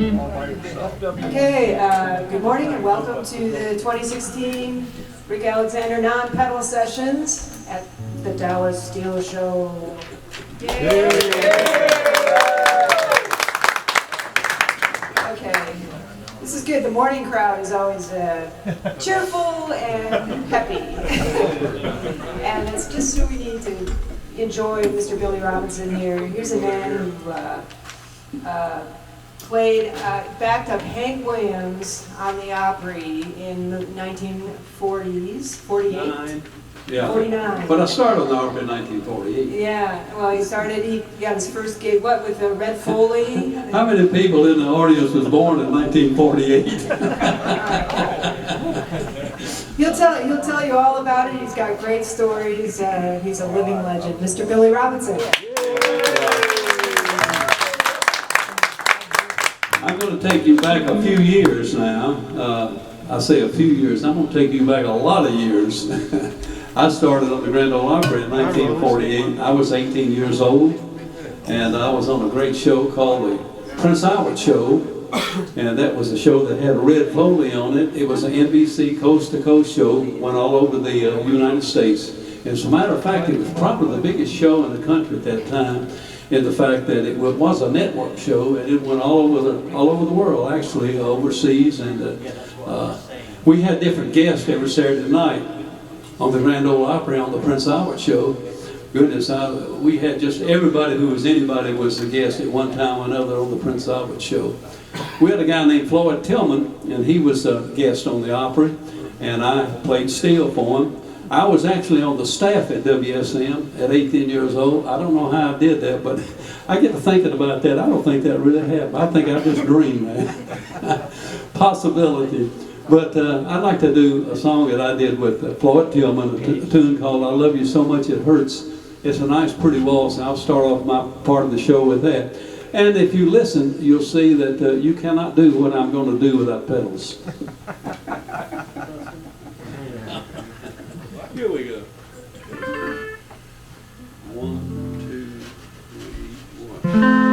Okay, good morning and welcome to the 2016 Rick Alexander non-pedal sessions at the Dallas Steel Show. Yay! Okay, this is good. The morning crowd is always cheerful and peppy. And it's just so we need to enjoy Mr. Billy Robinson here. Here's a man who backed up Hank Williams on the Opry in the 1940s, 48? Yeah. 49. But I started on the Opry in 1948. Yeah, well, he got his first gig, what, with the Red Foley? How many people in the audience was born in 1948? He'll tell you all about it. He's got great stories. He's a living legend. Mr. Billy Robinson. I'm going to take you back a few years now. I say a few years. I'm going to take you back a lot of years. I started on the Grand Ole Opry in 1948. I was 18 years old, and I was on a great show called the Prince Albert Show, and that was a show that had Red Foley on it. It was an NBC coast-to-coast show, went all over the United States. As a matter of fact, it was probably the biggest show in the country at that time, in the fact that it was a network show, and it went all over the world, actually, overseas, and we had different guests every Saturday night on the Grand Ole Opry on the Prince Albert Show. Goodness, we had just everybody who was anybody was a guest at one time or another on the Prince Albert Show. We had a guy named Floyd Tillman, and he was a guest on the Opry, and I played steel for him. I was actually on the staff at WSM at 18 years old. I don't know how I did that, but I get to thinking about that. I don't think that really happened. I think I just dreamed that. Possibility. But I'd like to do a song that I did with Floyd Tillman, a tune called I Love You So Much It Hurts. It's a nice, pretty waltz, and I'll start off my part of the show with that. And if you listen, you'll see that you cannot do what I'm going to do without pedals. Here we go. 1, 2, 3, 1.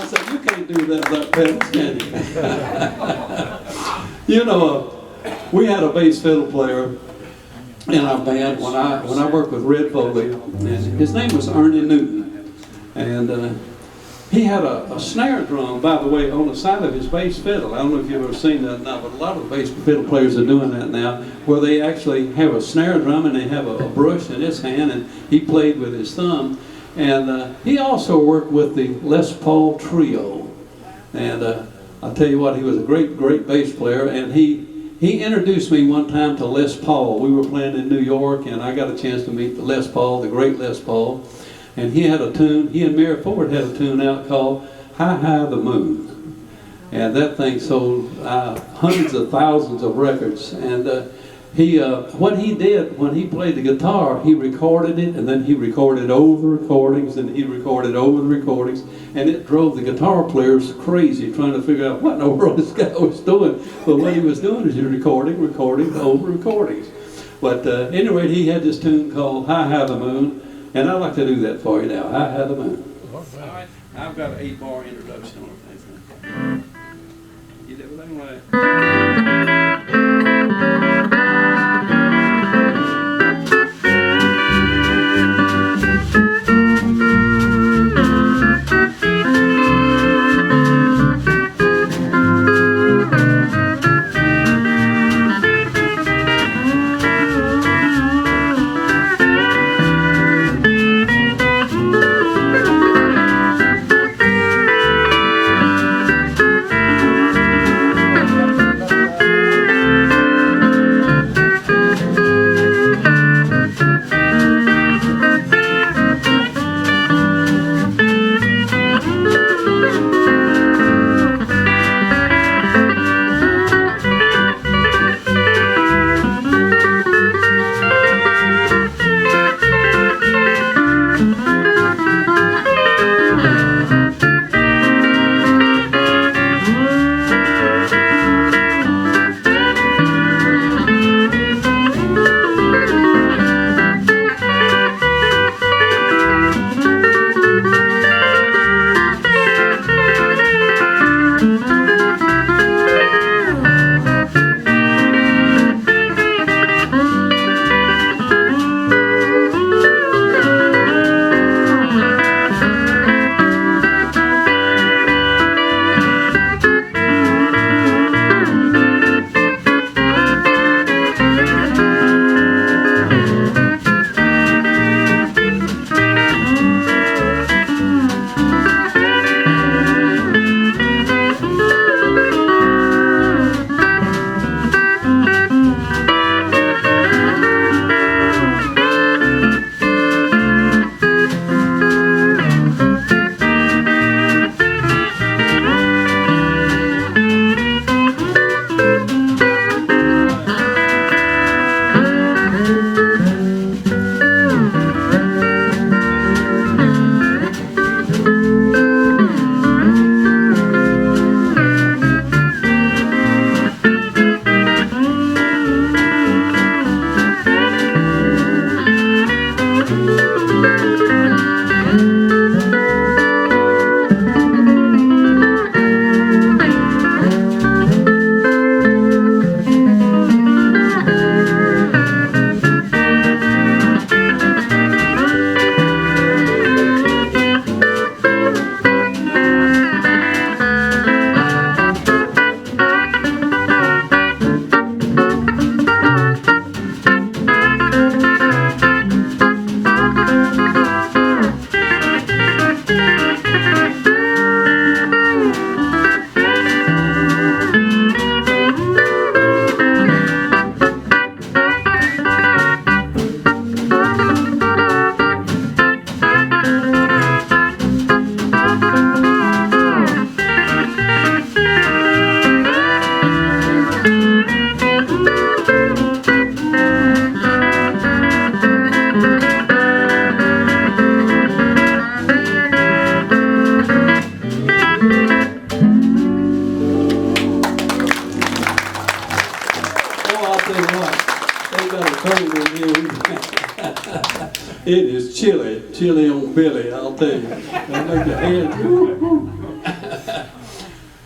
I said, you can't do that without pedals, can you? You know, we had a bass fiddle player in our band when I worked with Red Foley, and his name was Ernie Newton, and he had a snare drum, by the way, on the side of his bass fiddle. I don't know if you've ever seen that now, but a lot of bass fiddle players are doing that now, where they actually have a snare drum and they have a brush in his hand, and he played with his thumb. And he also worked with the Les Paul Trio, and I'll tell you what, he was a great bass player, and he introduced me one time to Les Paul. We were playing in New York, and I got a chance to meet the Les Paul, the great Les Paul. And he had a tune, he and Mary Ford had a tune out called High High the Moon. And that thing sold hundreds of thousands of records. And what he did, when he played the guitar, he recorded it, and then he recorded over the recordings, and he recorded over the recordings. And it drove the guitar players crazy, trying to figure out what in the world this guy was doing. But what he was doing is he was recording over recordings. But anyway, he had this tune called High High the Moon. And I'd like to do that for you now. High High the Moon. All right. I've got an 8-bar introduction on it. Get everything right. It is chilly on Billy, I'll tell you. That'll make your head.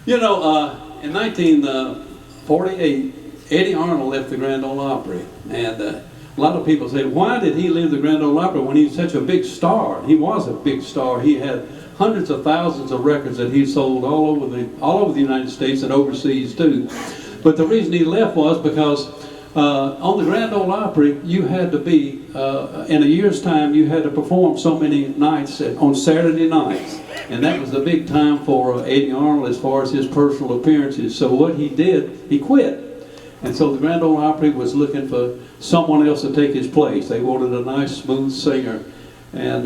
You know, in 1948, Eddie Arnold left the Grand Ole Opry, and a lot of people say, why did he leave the Grand Ole Opry when he was such a big star? He was a big star. He had hundreds of thousands of records that he sold all over the United States and overseas too. But the reason he left was because on the Grand Ole Opry, you had to be, in a year's time, you had to perform so many nights on Saturday nights. And that was the big time for Eddie Arnold as far as his personal appearances. So what he did, he quit. And so the Grand Ole Opry was looking for someone else to take his place. They wanted a nice, smooth singer. And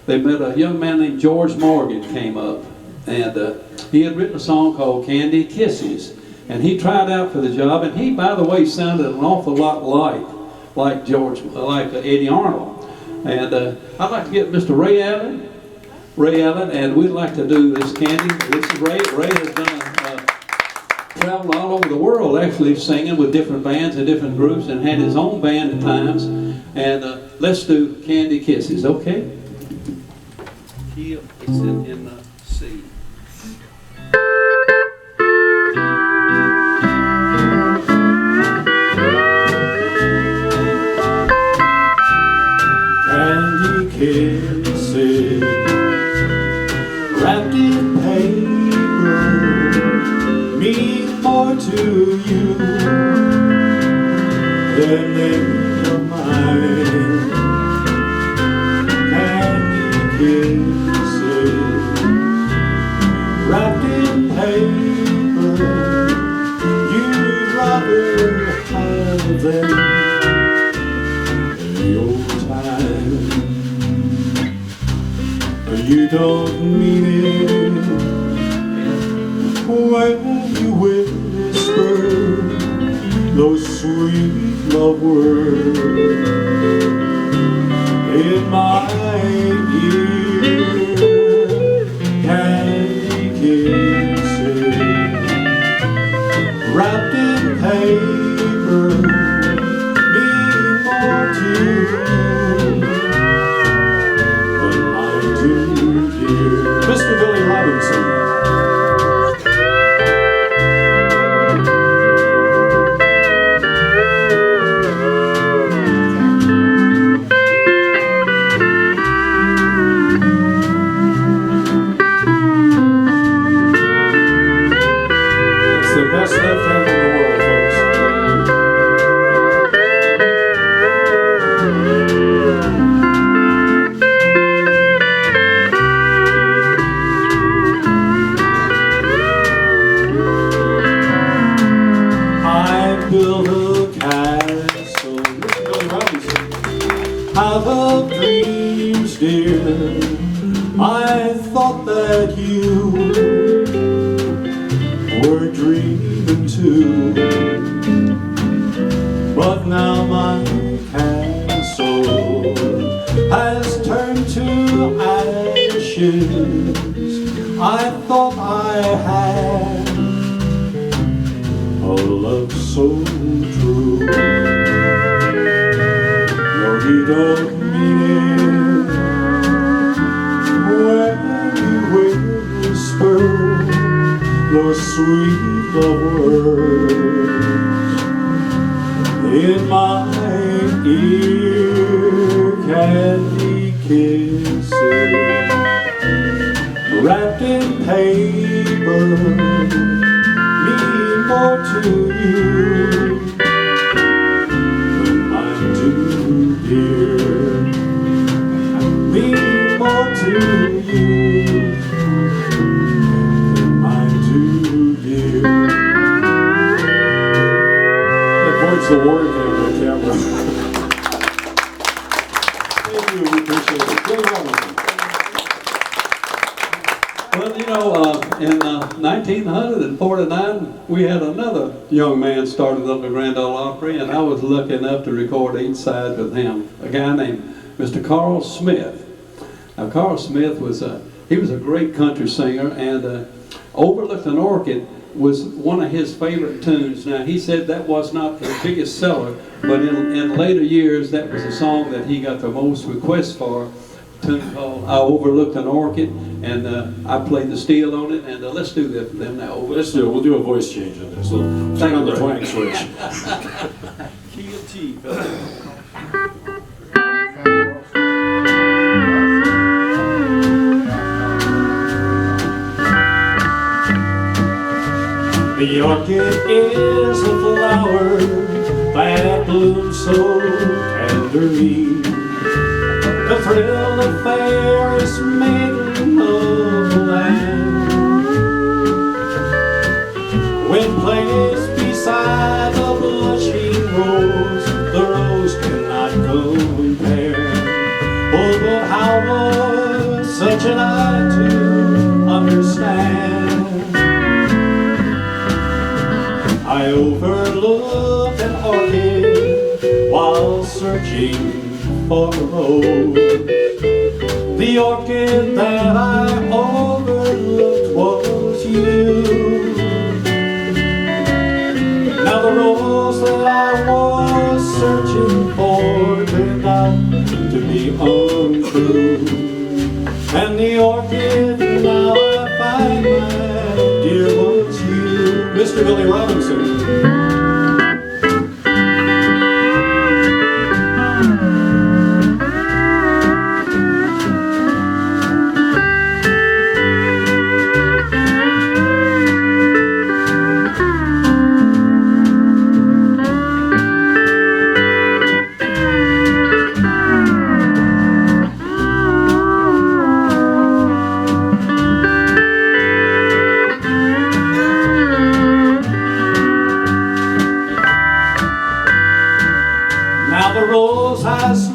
they met a young man named George Morgan came up. And he had written a song called Candy Kisses. And he tried out for the job. And he, by the way, sounded an awful lot like Eddie Arnold. And I'd like to get Mr. Ray Allen, and we'd like to do this Candy. This is Ray. Ray has done traveled all over the world, actually singing with different bands and different groups, and had his own band at times. And let's do Candy Kisses, okay? Key, it's in C. Candy kisses wrapped in paper mean more to you than they mean to mine. Candy kisses wrapped in paper, you'd rather have them in the old time. You don't mean it when you whisper those sweet love words in my ear. Candy kisses wrapped in paper mean more to you. Mr. Billy Robinson. It's the best left hand in the world, folks. Build a castle, Mr. Billy Robinson, out of dreams, dear. I thought that you were dreaming too, but now my castle has turned to ashes. I thought I had a love so true. No, you don't mean it when you whisper those sweet love words in my ear. Candy kisses wrapped in paper mean more to you than mine do, dear. Mean more to you than mine do, dear. That voice the word there on the camera. Thank you, we appreciate it. Billy Robinson. Well, you know, in 1949, we had another young man started up the Grand Ole Opry, and I was lucky enough to record each side with him, a guy named Mr. Carl Smith. Now, Carl Smith was a great country singer, and Overlooked an Orchid was one of his favorite tunes. Now, he said that was not his biggest seller, but in later years, that was a song that he got the most requests for, a tune called I Overlooked an Orchid. and I played the steel on it, and let's do that for them now. Let's do it. We'll do a voice change on this. We'll turn on the twang switch. Key of T, fellas. The orchid is a flower that blooms so tenderly. The thrill of fairest maiden of the land. When placed beside the blushing rose, the rose cannot compare. Oh, but how was such an eye to understand? I overlooked an orchid while searching for a rose. The orchid that I overlooked was you. Now the rose that I was searching for turned out to be untrue. And the orchid now I find, my dear, was you. Mr. Billy Robinson.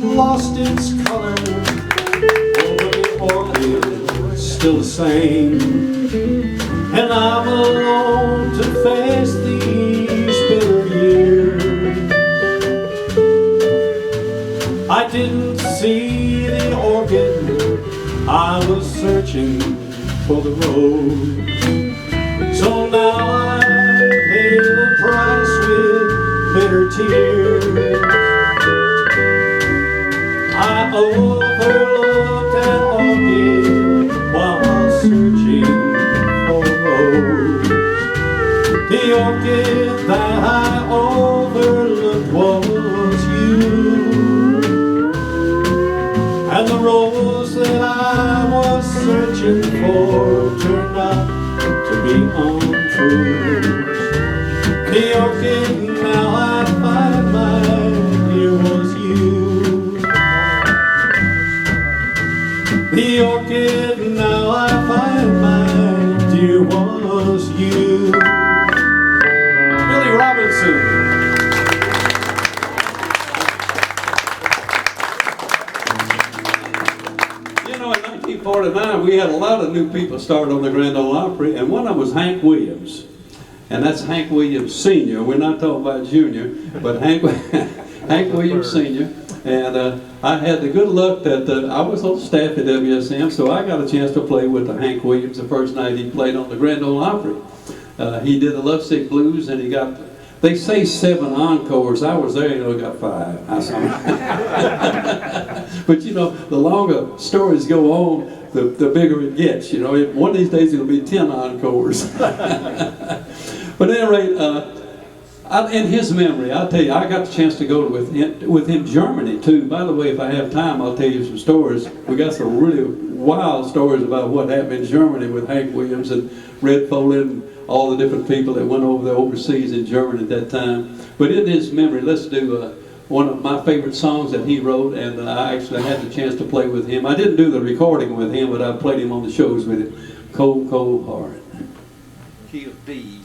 Lost its color, oh, but the orchid is still the same. And I'm alone to face these bitter years. I didn't see the orchid, I was searching for the rose. So now I pay the price with bitter tears. I overlooked an orchid while searching for a rose. The orchid that I overlooked was you. And the rose that I was searching for turned out to be untrue. The orchid now I find, my dear, was you. The orchid now I find, my dear, was you. Billy Robinson. You know, in 1949, we had a lot of new people start on the Grand Ole Opry, and one of them was Hank Williams. And that's Hank Williams Sr. We're not talking about Junior, but Hank Williams Sr. And I had the good luck that I was on staff at WSM, so I got a chance to play with Hank Williams the first night he played on the Grand Ole Opry. He did the Lovesick Blues, and he got, they say 7 encores. I was there, you know, got 5. I saw But you know, the longer stories go on, the bigger it gets. You know, one of these days it'll be 10 encores. But at any rate, in his memory, I'll tell you, I got the chance to go with him Germany too. By the way, if I have time, I'll tell you some stories. We got some really wild stories about what happened in Germany with Hank Williams and Red Foley and all the different people that went over there overseas in Germany at that time. But in his memory, let's do one of my favorite songs that he wrote, and I actually had the chance to play with him. I didn't do the recording with him, but I played him on the shows with him. Cold, Cold Heart. Key of B.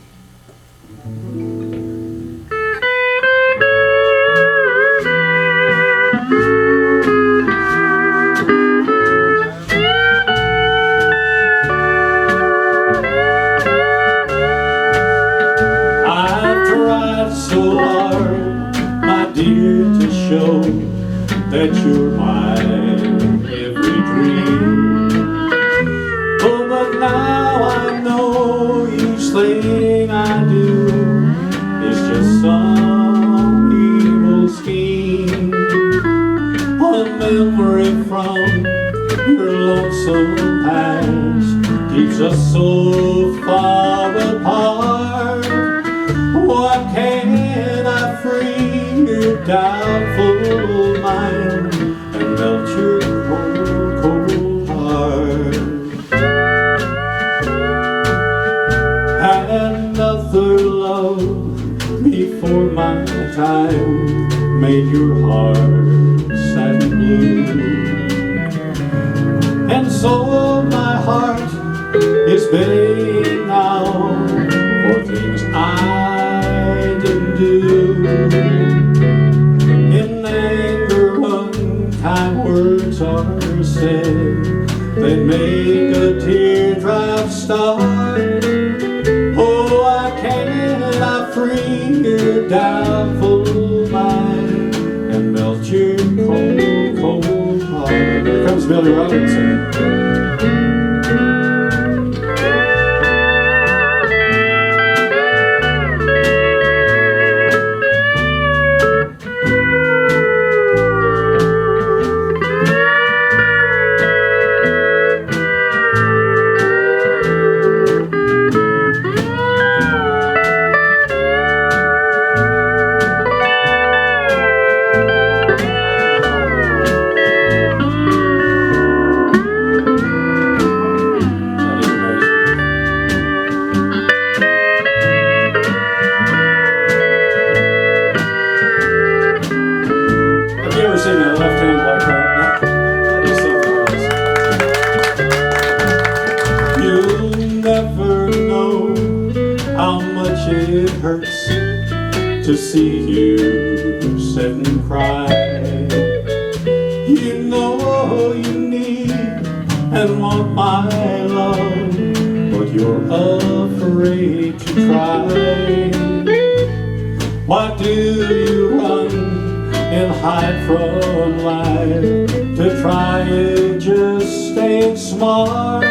So hard, my dear, to show that you're my every dream. Oh, but now I know each thing I do is just some evil scheme. A memory from your lonesome past. keeps us so far apart. Why can't I free your doubtful mind and melt your cold, cold heart? Had another love before my time made your heart sad and blue. And so my heart is begging now for things I didn't do. In anger, unkind words are said that make a teardrop start. Oh, why can't I free your doubtful mind and melt your cold, cold heart? Here comes Billy Robinson. It hurts to see you sit and cry. You know you need and want my love, but you're afraid to try. Why do you run and hide from life to try and just stay smart?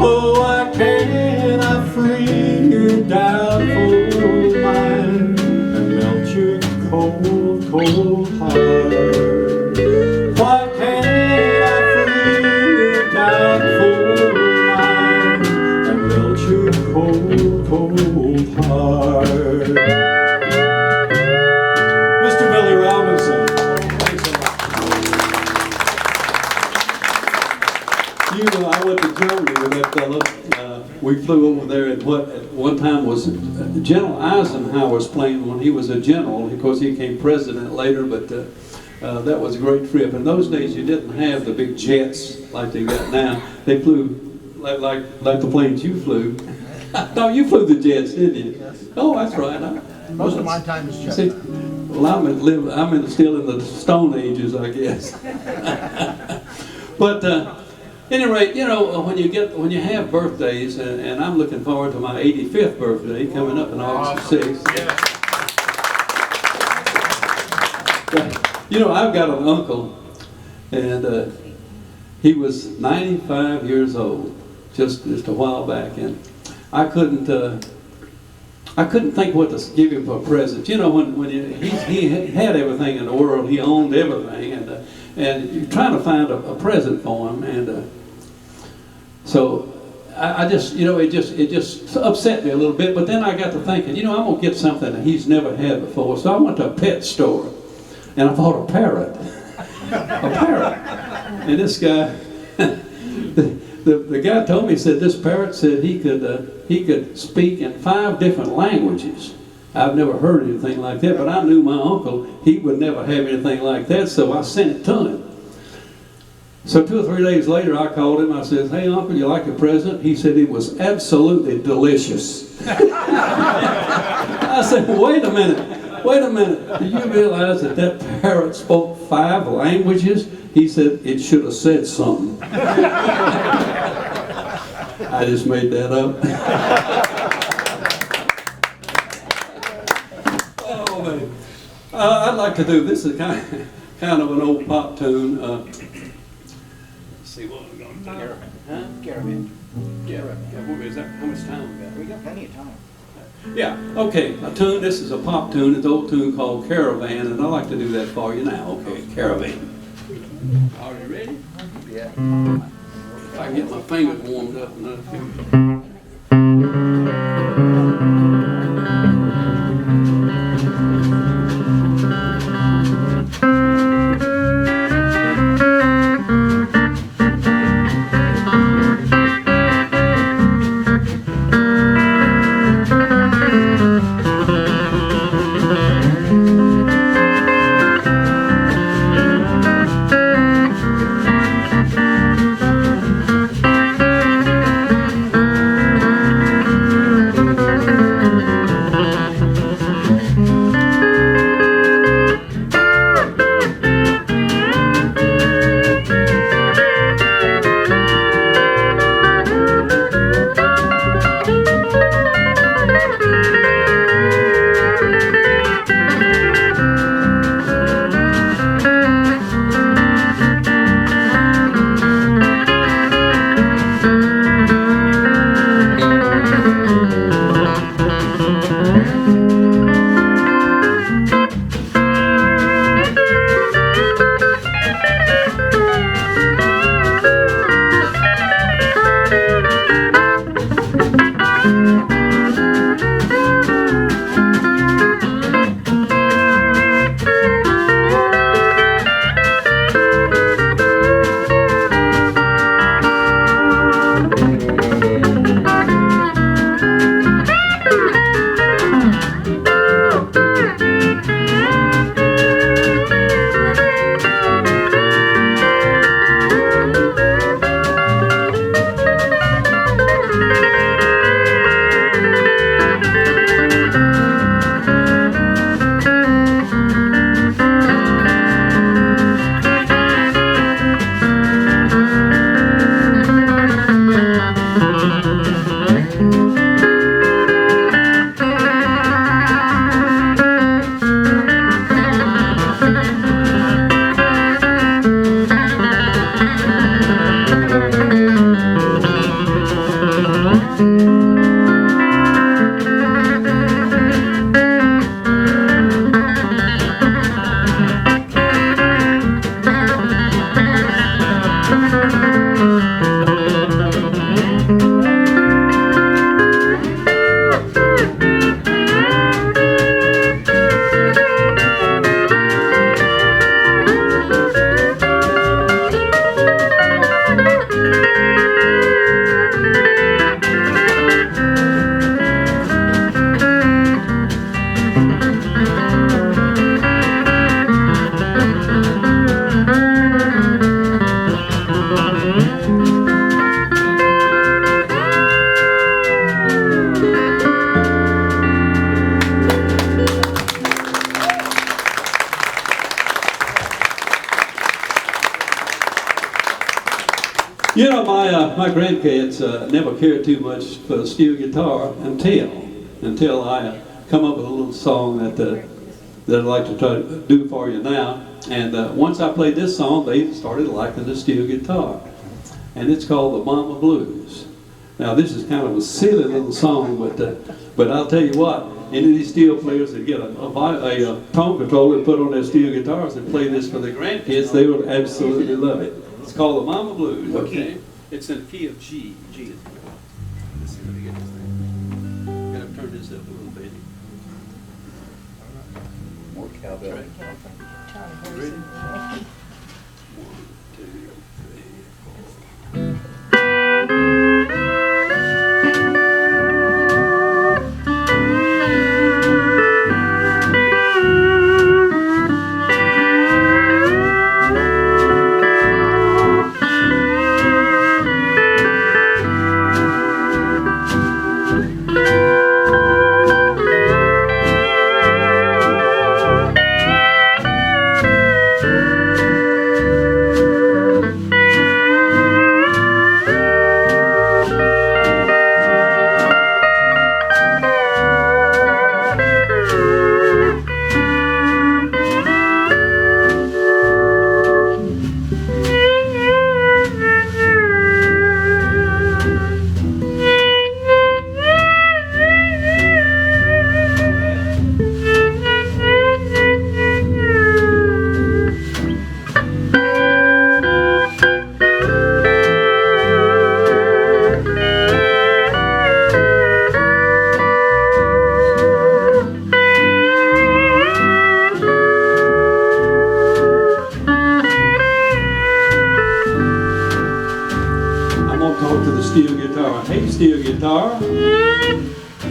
Oh, why can't I free your doubtful mind and melt your cold, cold heart? Why can't I free your doubtful mind and melt your cold, cold heart? Mr. Billy Robinson. You know, I went to Germany with that fellow. We flew over there at what at one time was General Eisenhower's plane when he was a general. Of course, he became president later, but that was a great trip. In those days, you didn't have the big jets like they got now. They flew like the planes you flew. No, you flew the jets, didn't you? Yes. Oh, that's right. Most of my time is See, Chattanooga. well, I'm still in the Stone Ages, I guess. But at any rate, you know, when you have birthdays, and I'm looking forward to my 85th birthday coming up in August 6th. You know, I've got an uncle, and he was 95 years old just a while back, and I couldn't think what to give him for a present. You know, when he had everything in the world, he owned everything, and you're trying to find a present for him, and so I just, you know, it just upset me a little bit. But then I got to thinking, you know, I'm gonna get something that he's never had before. So I went to a pet store, and I bought a parrot, and this guy, the guy told me, he said this parrot said he could speak in 5 different languages. I've never heard anything like that, but I knew my uncle, he would never have anything like that, so I sent it to him. So 2 or 3 days later, I called him. I said, "Hey, Uncle, you like your present?" He said it was absolutely delicious. I said, wait a minute. Do you realize that parrot spoke 5 languages? He said it should have said something. I just made that up. Oh, man. I'd like to do, this is kind of an old pop tune. See what we're going to do. Caravan. Huh? Caravan. Yeah, what is that? How much time we got? We got plenty of time. Yeah, okay, a tune, this is a pop tune, it's an old tune called Caravan, and I'd like to do that for you now. Okay, Caravan. Are you ready? Yeah. I can get my fingers warmed up enough here. You know, my grandkids never cared too much for the steel guitar until I come up with a little song that I'd like to try to do for you now. And once I played this song, they started liking the steel guitar. And it's called the Mama Blues. Now this is kind of a silly little song, but I'll tell you what, any of these steel players that get a tone controller and put on their steel guitars and play this for their grandkids, they would absolutely love it. It's called the Mama Blues, okay? It's in the key of G. G is, let's see, let me get this thing. Gotta turn this up a little bit. More cowbell. Ready? 1, 2, 3, 4.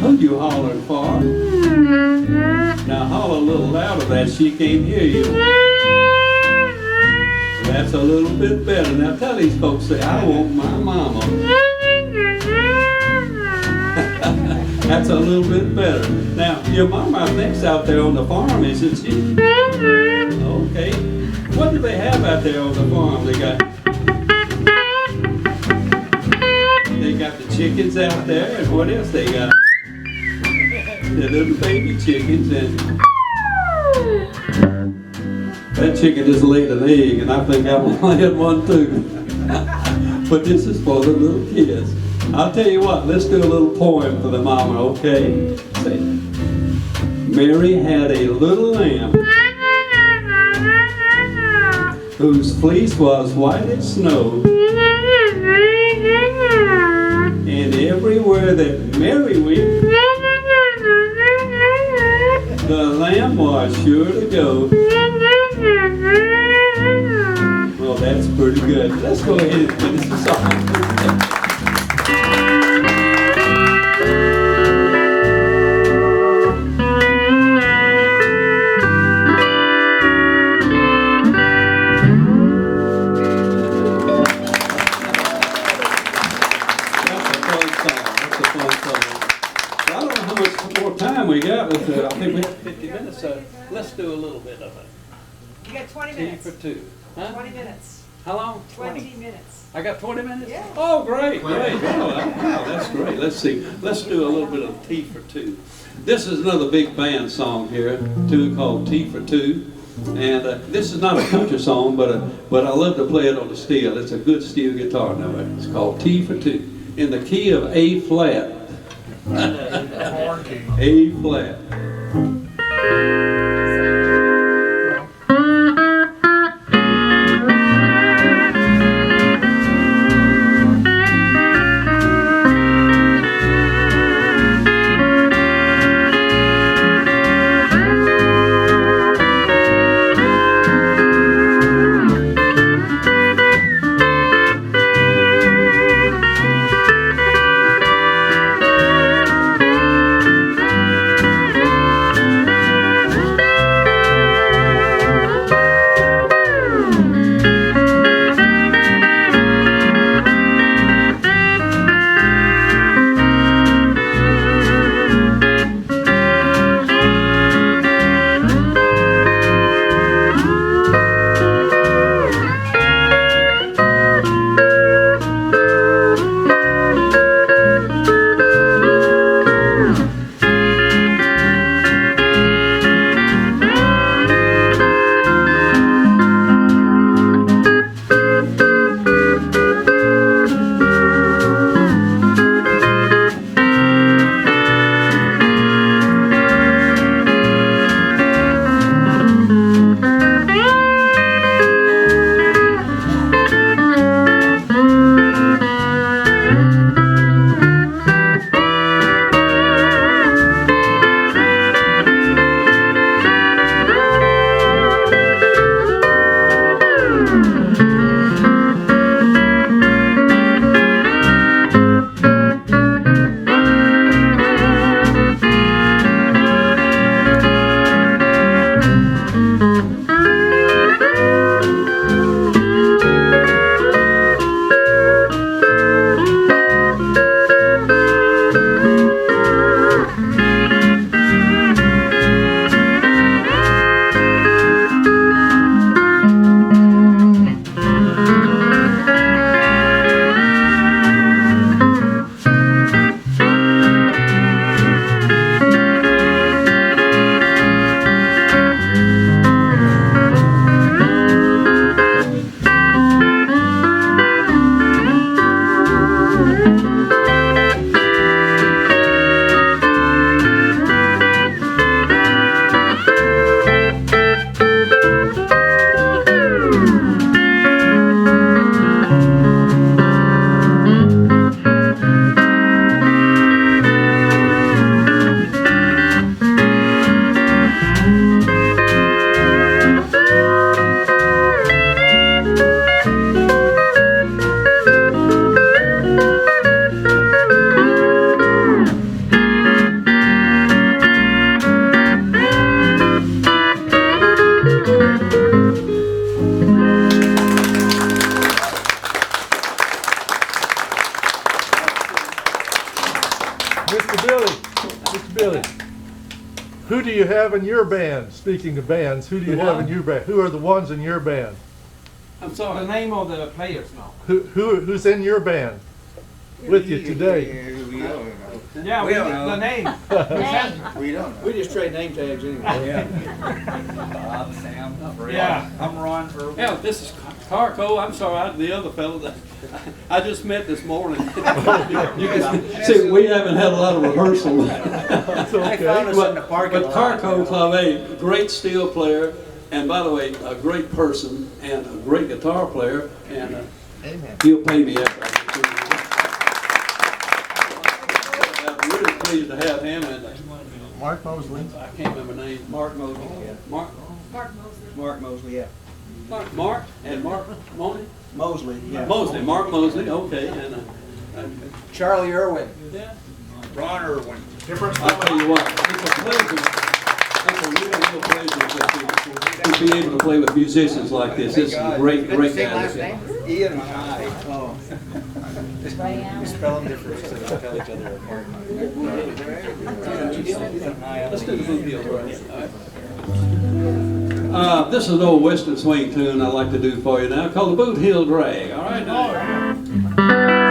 Who you hollering for? Now holler a little louder that she can't hear you. That's a little bit better. Now tell these folks, say, I want my mama. That's a little bit better. Now, your mama, I think's out there on the farm, isn't she? Okay. What do they have out there on the farm? They got the chickens out there, and what else they got? The little baby chickens, and that chicken just laid an egg, and I think I want to lay one too. But this is for the little kids. I'll tell you what, let's do a little poem for the mama, okay? Say, Mary had a little lamb whose fleece was white as snow, and everywhere that Mary went, the lamb was sure to go. Well, that's pretty good. Let's go ahead and finish the song. We got, I think we have 50 minutes, so let's do a little bit of it. You got 20 Tea minutes. for two. Huh? 20 minutes. How long? 20 minutes. I got 20 minutes? Yeah. Oh, great, great. Oh, wow, that's great. Let's see. Let's do a little bit of Tea for Two. This is another big band song here, too, called Tea for Two. And this is not a country song, but I love to play it on the steel. It's a good steel guitar now. It's called Tea for Two, in the key of A flat. A flat. Mr. Billy, who do you have in your band? Speaking of bands, who do you have in your band? Who are the ones in your band? I'm sorry. The name of the players now. Who's in your band with you today? Yeah, we don't need know. the name. We don't know. We just trade name tags anyway. Bob, Sam, Brett. Yeah. I'm Ron, Irwin. Yeah, this is Carco. I'm sorry, the other fellow that I just met this morning. You can see, we haven't had a lot of rehearsal. It's They found okay. us in the parking But lot. Carco Clave, great steel player, and by the way, a great person and a great guitar player, and Amen. he'll pay me after I get through. I'm really pleased to have him, and Mark Moseley. I can't remember the name. Mark Moseley, yeah. Mark Mark Moseley, yeah. and Mark Moseley? Moseley, yeah. Moseley, Mark Moseley, okay, and Charlie Irwin. yeah. Ron Irwin. I'll tell you what, it's a pleasure, it's a real pleasure to be able to play with musicians like this. This is a great guys. Ian and I. Oh. We spell them different so they tell each other apart. Let's do the boot heel drag. All right. This is an old Western swing tune I like to do for you now, called the boot heel drag. All right, now.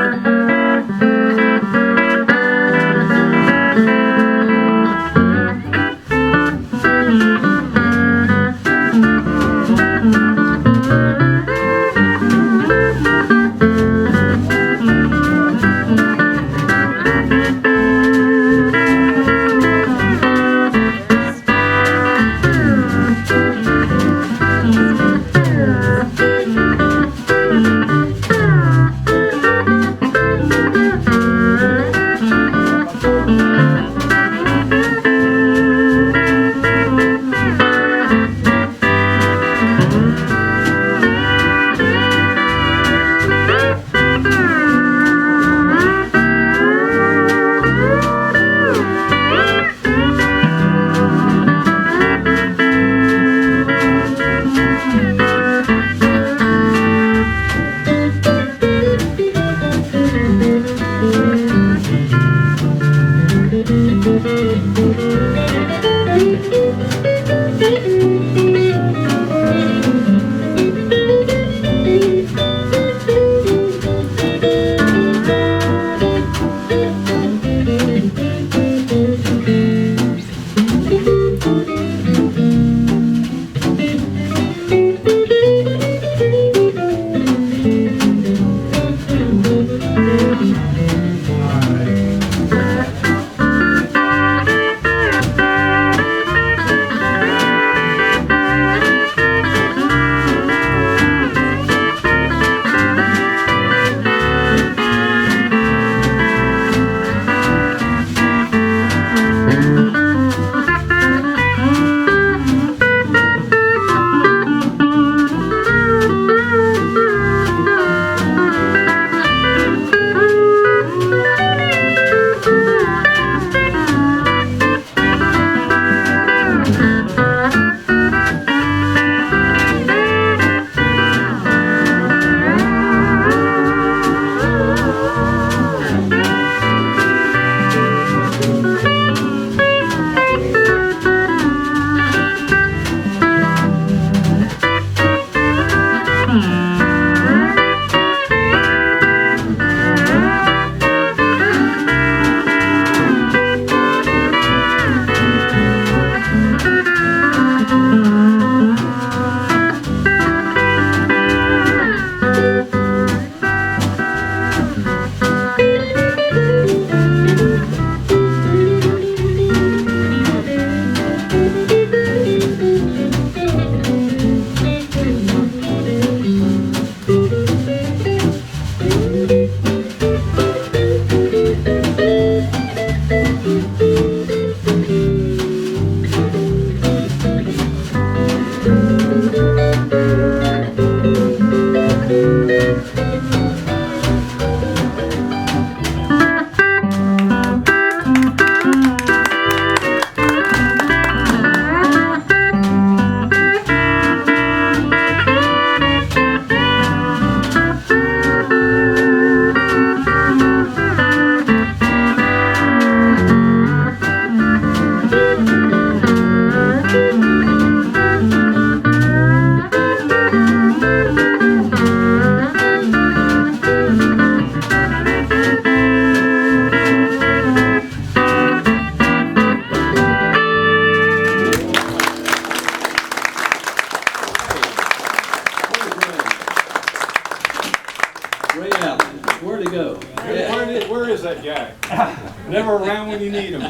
around when you need them.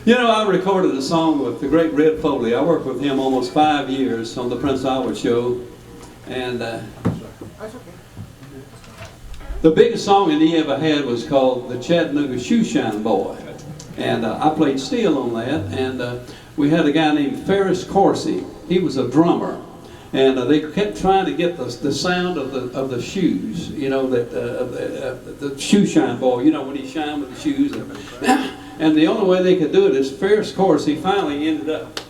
You know, I recorded a song with the great Red Foley. I worked with him almost 5 years on the Prince Howard Show. And the biggest song that he ever had was called the Chattanooga Shoeshine Boy. And I played steel on that. And we had a guy named Ferris Coursey. He was a drummer. And they kept trying to get the sound of the shoes, you know, the shoe shine boy, you know, when he shined with the shoes. And the only way they could do it is Ferris Coursey finally ended up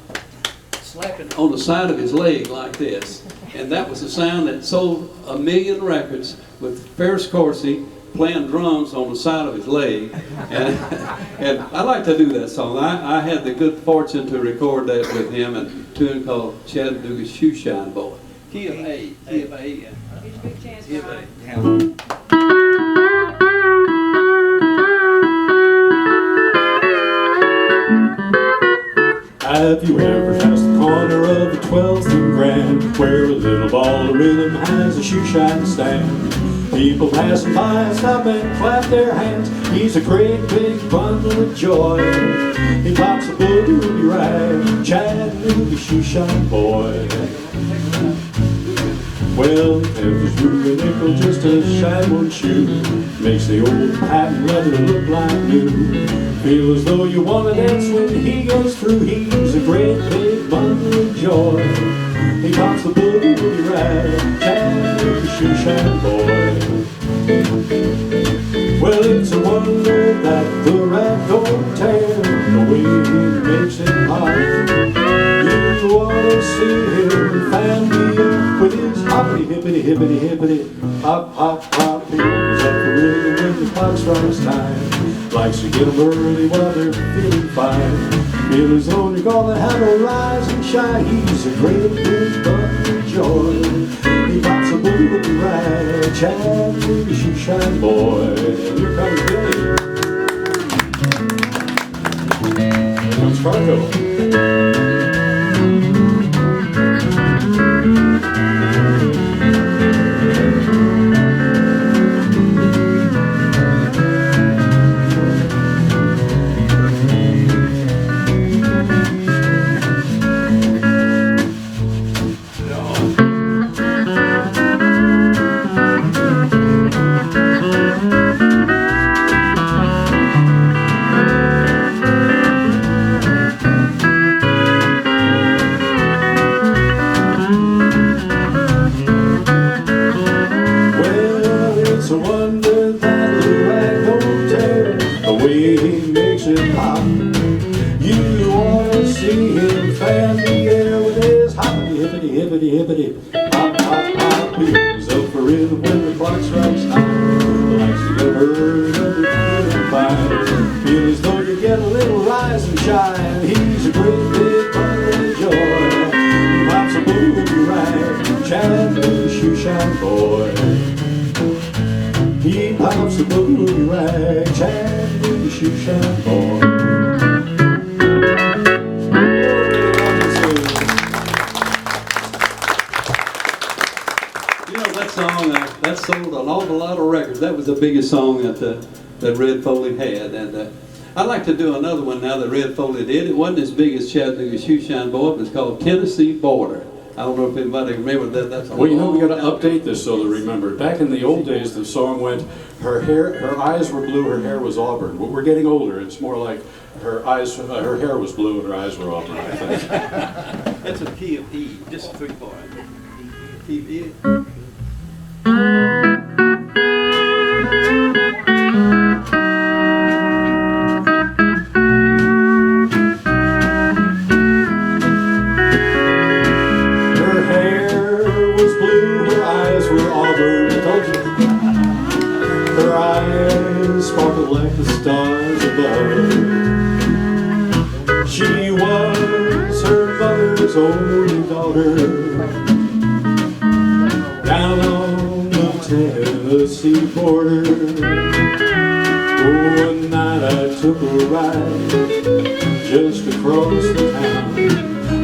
slapping on the side of his leg like this. And that was the sound that sold 1 million records, with Ferris Coursey playing drums on the side of his leg. And I like to do that song. I had the good fortune to record that with him, and a tune called Chattanooga Shoeshine Boy. Key of A. Key of A. Here's a big chance, Key of Mike. A. Have you ever passed the corner of the 12th and Grand, where a little ball of rhythm has a shoe shine stand? People passing by stop and clap their hands. He's a great big bundle of joy. He pops a boogie woogie rag, Chattanooga shoe shine boy. Well, if there's room a nickel just to shine one shoe, makes the old patent leather look like new. Feel as though you want to dance when he goes through. He's a great big bundle of joy. He pops the boogie woogie rag, Chattanooga shoe shine boy. Well, it's a wonder that the rag don't tear, the way he makes it hot. You ought to see him fan me up with his hoppity hippity hippity hippity hop hop hop. He opens up the rhythm when the clock strikes time. Likes to get 'em early while they're feeling fine. Feel as though you're gonna have no rise and shine. He's a great big bundle of joy. He pops a boogie woogie rag, Chattanooga shoe shine boy. Here comes Billy. Here comes Carco. The biggest song that Red Foley had, and I'd like to do another one now that Red Foley did. It wasn't as big as Chattanooga Shoeshine Boy, but it's called Tennessee Border. I don't know if anybody remember that. That's well, you know, we got to update this so they remember. Back in the old days, the song went, her eyes were blue, her hair was auburn. But we're getting older. It's more like her hair was blue and her eyes were auburn, I think. That's a key of E, just 3/4. Key of E. Like the stars above. She was her mother's only daughter, down on the Tennessee border. Oh, one night I took a ride just across the town.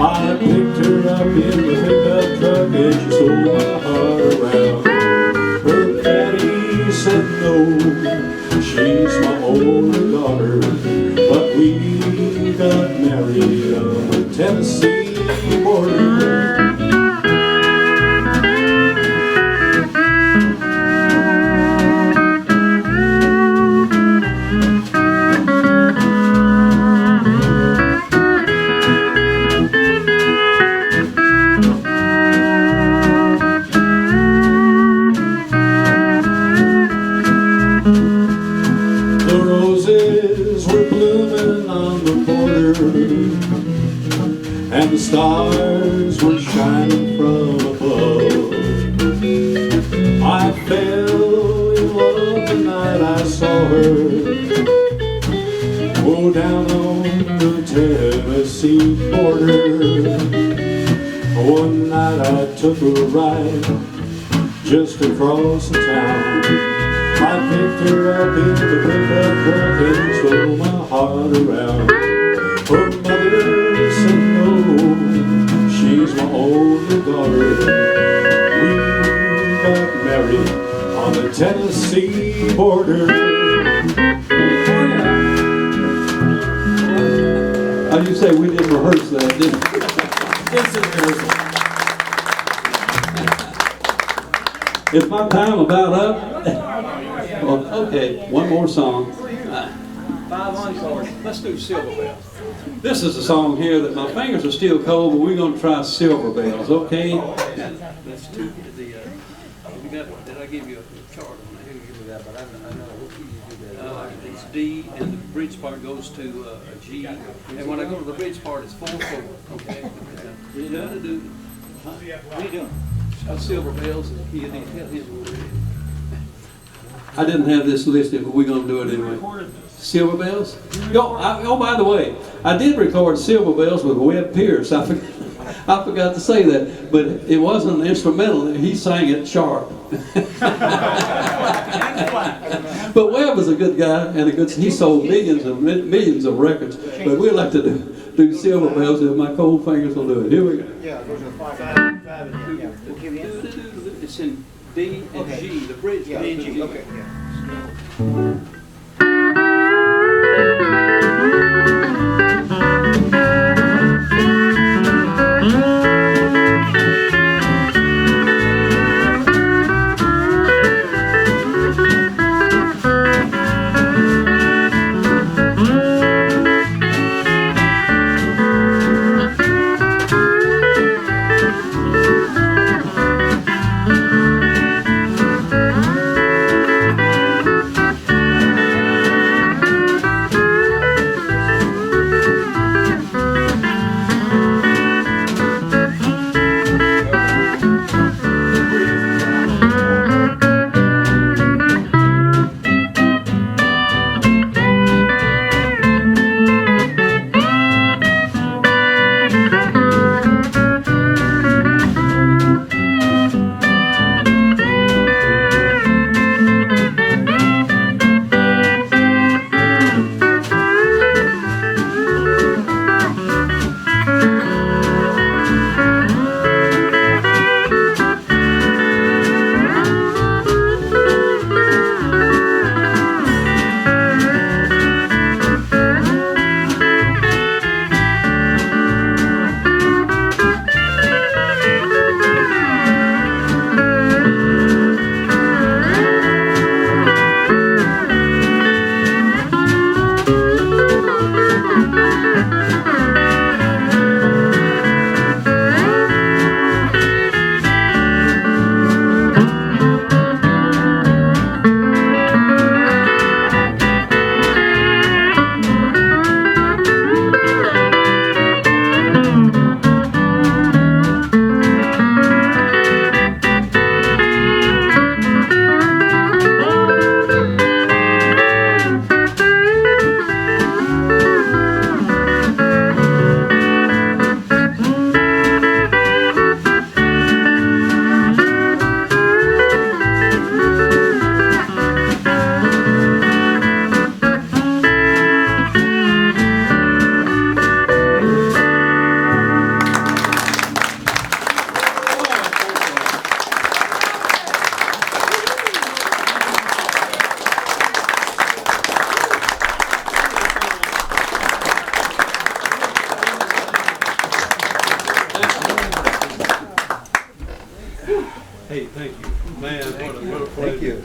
I picked her up in the pickup truck and she sold my heart around. Her daddy said no, she's my only daughter, but we got married on the Tennessee border. The roses were blooming on the border, and the stars were shining from above. I fell in love the night I saw her, oh, down on the Tennessee border. One night I took a ride just across the town. I picked her up in the pickup truck and stole my heart around. Her mother said no, she's my only daughter. We got married on the Tennessee border. How do you say we didn't rehearse that, did we? Instant rehearsal. Is my time about up? Well, okay, one more song. 5 encores. Let's do Silver Bells. This is a song here that my fingers are still cold, but we're going to try Silver Bells, okay? That's two. Did I give you a chart on that? You give me that, but I know what you do that. It's D, and the bridge part goes to a G. And when I go to the bridge part, it's 4/4. Okay. What are you doing? Silver Bells and key of D. Tell him what it is. I didn't have this listed, but we're going to do it anyway. Silver Bells? Oh, by the way, I did record Silver Bells with Webb Pierce. I forgot to say that, but it wasn't an instrumental. He sang it sharp. But Webb was a good guy, and he sold millions of records. But we'd like to do Silver Bells, and my cold fingers will do it. Here we go. Yeah, those are 5 and yeah. We'll give you. It's in D and G. The bridge goes to G. Okay. Yeah. Hey, thank you. Man, what a pleasure. Thank you.